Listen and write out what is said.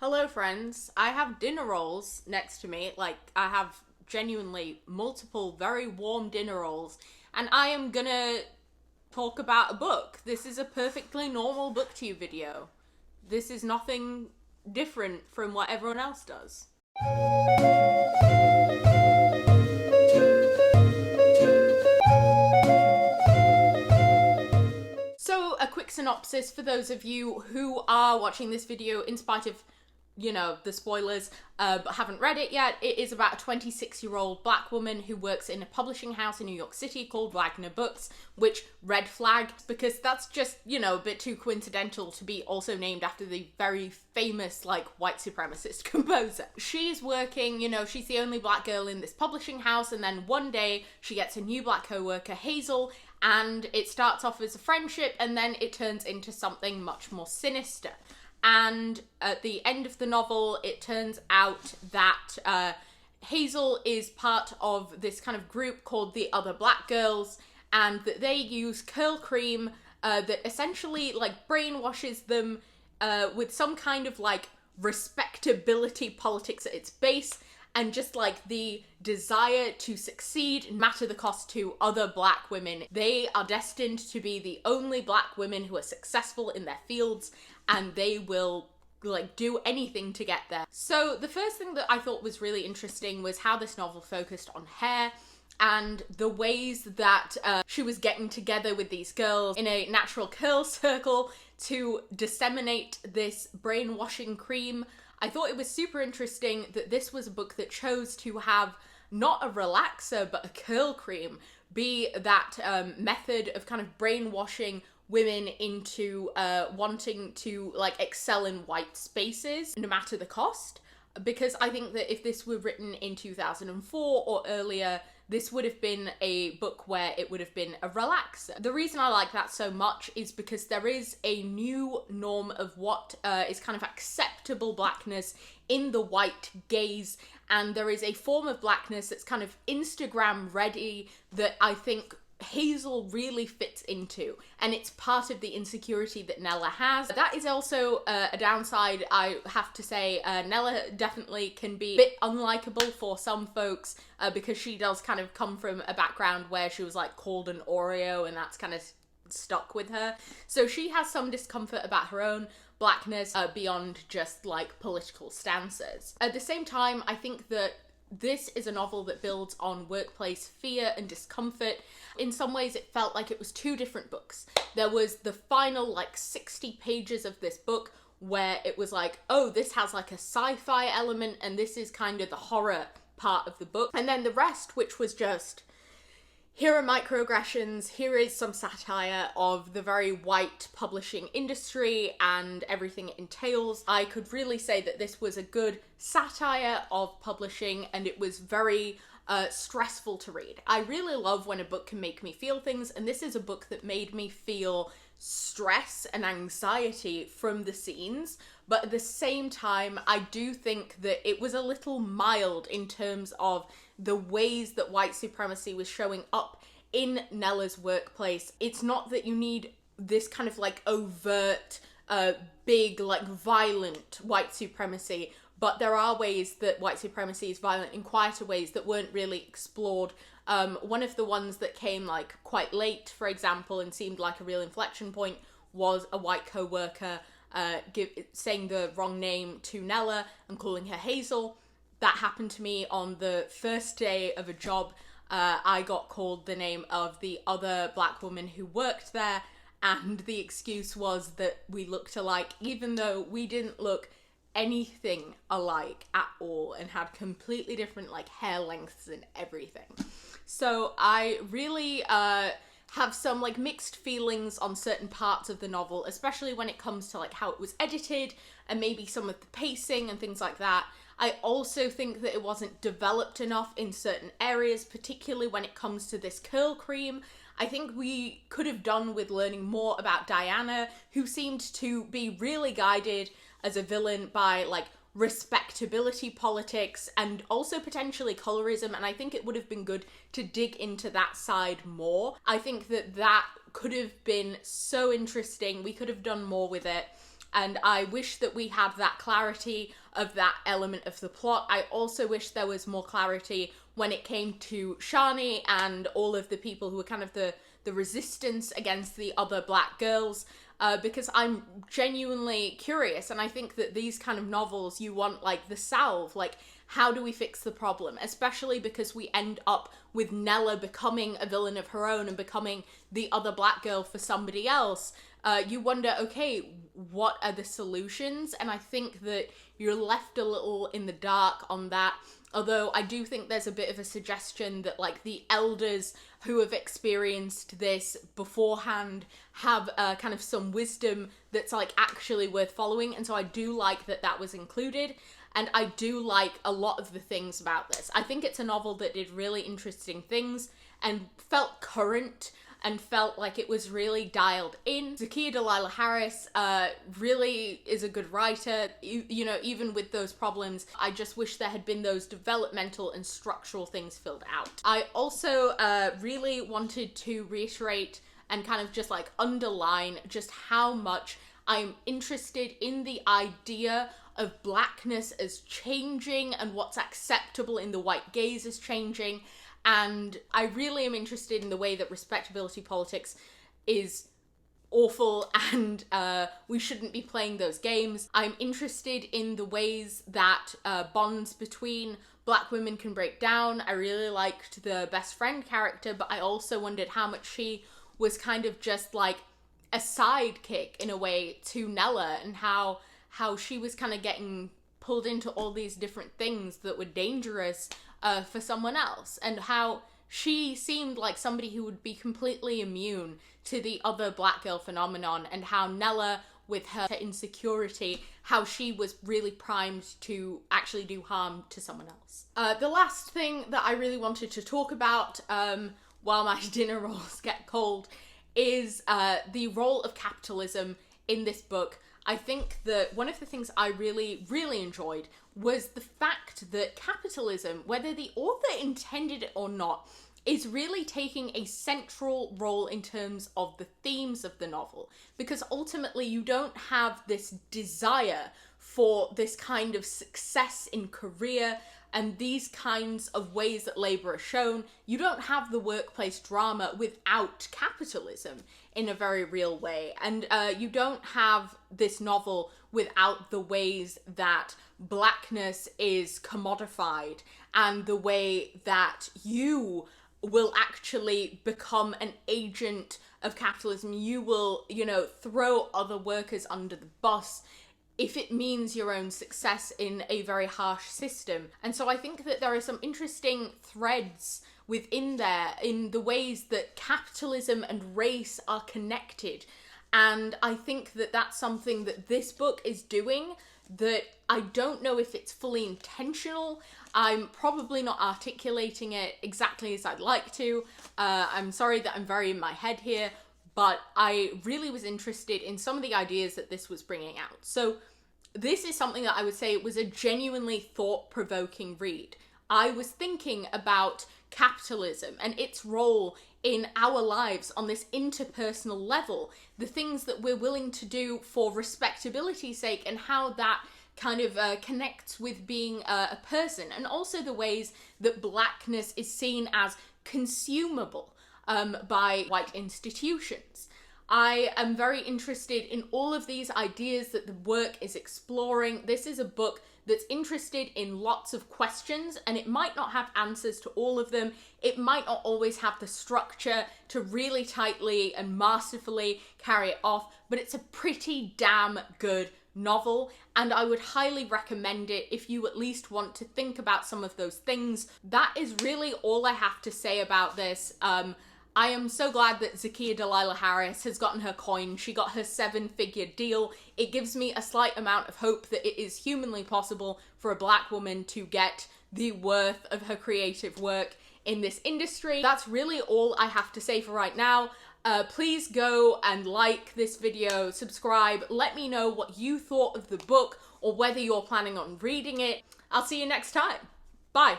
Hello friends, I have dinner rolls next to me, like I have genuinely multiple very warm dinner rolls, and I am gonna talk about a book. This is a perfectly normal booktube video. This is nothing different from what everyone else does. So, a quick synopsis for those of you who are watching this video in spite of the spoilers, but haven't read it yet. It is about a 26-year-old black woman who works in a publishing house in New York City called Wagner Books, which red flagged because that's just, a bit too coincidental to be also named after the very famous, white supremacist composer. She's working, she's the only black girl in this publishing house, and then one day she gets a new black co-worker, Hazel, and it starts off as a friendship, and then it turns into something much more sinister. And at the end of the novel, it turns out that Hazel is part of this kind of group called the Other Black Girls, and that they use curl cream that essentially brainwashes them with some kind of respectability politics at its base, and just the desire to succeed, no matter the cost to other black women. They are destined to be the only black women who are successful in their fields, and they will do anything to get there. So the first thing that I thought was really interesting was how this novel focused on hair and the ways that she was getting together with these girls in a natural curl circle to disseminate this brainwashing cream. I thought it was super interesting that this was a book that chose to have not a relaxer but a curl cream be that method of kind of brainwashing women into wanting to excel in white spaces no matter the cost. Because I think that if this were written in 2004 or earlier, this would have been a book where it would have been a relaxer. The reason I like that so much is because there is a new norm of what is kind of acceptable blackness in the white gaze, and there is a form of blackness that's kind of Instagram ready that I think Hazel really fits into, and it's part of the insecurity that Nella has. That is also a downside, I have to say. Nella definitely can be a bit unlikable for some folks because she does kind of come from a background where she was called an Oreo, and that's kind of stuck with her. So she has some discomfort about her own blackness beyond just political stances. At the same time, I think that this is a novel that builds on workplace fear and discomfort. In some ways, it felt like it was two different books. There was the final 60 pages of this book where it was oh, this has a sci-fi element, and this is kind of the horror part of the book. And then the rest, which was just, here are microaggressions, here is some satire of the very white publishing industry and everything it entails. I could really say that this was a good satire of publishing, and it was very stressful to read. I really love when a book can make me feel things, and this is a book that made me feel stress and anxiety from the scenes, but at the same time, I do think that it was a little mild in terms of the ways that white supremacy was showing up in Nella's workplace. It's not that you need this kind of overt, big, violent white supremacy, but there are ways that white supremacy is violent in quieter ways that weren't really explored. One of the ones that came quite late, for example, and seemed like a real inflection point was a white co-worker saying the wrong name to Nella and calling her Hazel. That happened to me on the first day of a job. I got called the name of the other black woman who worked there, and the excuse was that we looked alike, even though we didn't look anything alike at all and had completely different hair lengths and everything. So I really have some mixed feelings on certain parts of the novel, especially when it comes to how it was edited and maybe some of the pacing and things like that. I also think that it wasn't developed enough in certain areas, particularly when it comes to this curl cream. I think we could have done with learning more about Diana, who seemed to be really guided as a villain by respectability politics and also potentially colorism, and I think it would have been good to dig into that side more. I think that that could have been so interesting. We could have done more with it. and I wish that we had that clarity of that element of the plot. I also wish there was more clarity when it came to Shani and all of the people who were kind of the resistance against the other black girls, because I'm genuinely curious, and I think that these kind of novels, you want like the salve, like how do we fix the problem, especially because we end up with Nella becoming a villain of her own and becoming the other black girl for somebody else. You wonder, okay, what are the solutions? And I think that you're left a little in the dark on that. Although I do think there's a bit of a suggestion that like the elders who have experienced this beforehand have kind of some wisdom that's like actually worth following. And so I do like that that was included. And I do like a lot of the things about this. I think it's a novel that did really interesting things and felt current and felt like it was really dialed in. Zakiya Dalila Harris really is a good writer. You know, even with those problems, I just wish there had been those developmental and structural things filled out. I also really wanted to reiterate and kind of just like underline just how much I'm interested in the idea of blackness as changing and what's acceptable in the white gaze is changing. And I really am interested in the way that respectability politics is awful and we shouldn't be playing those games. I'm interested in the ways that bonds between black women can break down. I really liked the best friend character, but I also wondered how much she was kind of just like a sidekick in a way to Nella, and how she was kind of getting pulled into all these different things that were dangerous for someone else, and how she seemed like somebody who would be completely immune to the other black girl phenomenon, and how Nella, with her insecurity, how she was really primed to actually do harm to someone else. The last thing that I really wanted to talk about while my dinner rolls get cold is the role of capitalism in this book. I think that one of the things I really, really enjoyed was the fact that capitalism, whether the author intended it or not, is really taking a central role in terms of the themes of the novel. Because ultimately you don't have this desire for this kind of success in career and these kinds of ways that labour are shown. You don't have the workplace drama without capitalism in a very real way. And you don't have this novel without the ways that blackness is commodified and the way that you will actually become an agent of capitalism. You will, you know, throw other workers under the bus if it means your own success in a very harsh system. And so I think that there are some interesting threads within there in the ways that capitalism and race are connected. And I think that that's something that this book is doing that I don't know if it's fully intentional. I'm probably not articulating it exactly as I'd like to. I'm sorry that I'm very in my head here, but I really was interested in some of the ideas that this was bringing out. So this is something that I would say was a genuinely thought-provoking read. I was thinking about capitalism and its role in our lives on this interpersonal level, the things that we're willing to do for respectability's sake, and how that kind of connects with being a person, and also the ways that blackness is seen as consumable by white institutions. I am very interested in all of these ideas that the work is exploring. This is a book that's interested in lots of questions, and it might not have answers to all of them. It might not always have the structure to really tightly and masterfully carry it off, but it's a pretty damn good novel, and I would highly recommend it if you at least want to think about some of those things. That is really all I have to say about this. I am so glad that Zakiya Dalila Harris has gotten her coin. She got her 7-figure deal. It gives me a slight amount of hope that it is humanly possible for a black woman to get the worth of her creative work in this industry. That's really all I have to say for right now. Please go and like this video, subscribe, let me know what you thought of the book or whether you're planning on reading it. I'll see you next time. Bye.